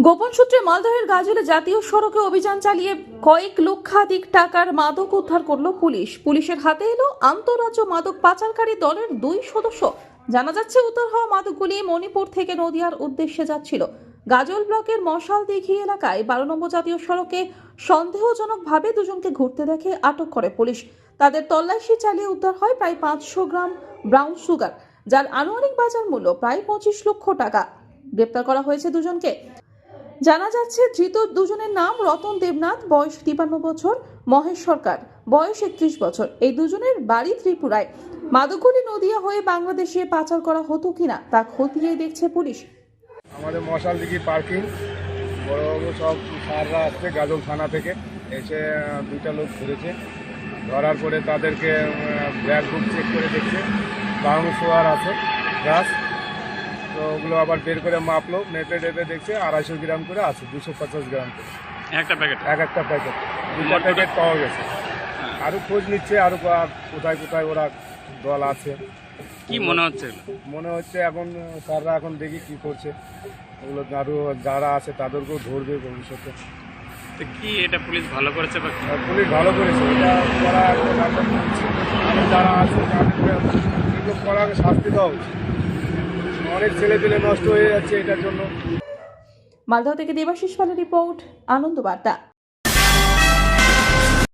গোপন সূত্রে মালদহের গাজলে জাতীয় সড়কে অভিযান চালিয়ে কয়েক লক্ষাধিক টাকার মাদক উদ্ধার করলো পুলিশ। পুলিশের হাতে এলো আন্তঃরাজ্য মাদক পাচারকারী দলের 2 সদস্য। জানা যাচ্ছে উদ্ধার হওয়া মাদকগুলি মণিপুর থেকে নদিয়ার উদ্দেশ্যে যাচ্ছিল। গাজল ব্লকের মশালদিঘি এলাকায় 12 নম্বর জাতীয় সড়কে সন্দেহজনকভাবে দুজনকে ঘুরতে দেখে আটক করে পুলিশ। তাদের তল্লাশি চালিয়ে উদ্ধার হয় প্রায় 500 গ্রাম ব্রাউন সুগার, যার আনুমানিক বাজার মূল্য প্রায় 25 লক্ষ টাকা। গ্রেপ্তার করা হয়েছে দুজনকে। জানা যাচ্ছে ধৃত দুজনের নাম রতন দেবনাথ, বয়স 53 বছর, মহেশ সরকার, বয়স 31 বছর। এই দুজনের বাড়ি ত্রিপুরায়। মাদকগুলি নদিয়া হয়ে বাংলাদেশে পাচার করা হতো কিনা তা খতিয়ে দেখছে পুলিশ। আমাদের মশালদিঘি পার্কিং বড় বড় সব সাররা আসছে গাজল থানা থেকে এসে 2টা লোক ধরেছে। ধরার পরে তাদেরকে ব্যাগ বুক চেক করে দেখছে, ব্রাউন সুগার আছে গাছ, তো ওগুলো আবার বের করে মাপলো, মেপে টেপে দেখছে 250 গ্রাম করে আছে, 250 গ্রাম করে একটা প্যাকেট, একটা প্যাকেট 2টা প্যাকেট পাওয়া গেছে। আরও খোঁজ নিচ্ছে, আরও কোথায় কোথায় ওরা দল আছে। কি মনে হচ্ছে? মনে হচ্ছে এখন স্যাররা এখন দেখি কি করছে, ওগুলো আরও যারা আছে তাদেরকেও ধরবে ভবিষ্যতে। তো কি এটা পুলিশ ভালো করেছে বা পুলিশ ভালো করেছে, এটা করা একটা ব্যাপার করছে। আরও যারা আছে তাদেরকে করা শাস্তি দেওয়া উচিত। অনেক ছেলে পেলে নষ্ট হয়ে যাচ্ছে এটার জন্য। মালদহ থেকে দেবাশিস পালের রিপোর্ট, আনন্দ বার্তা।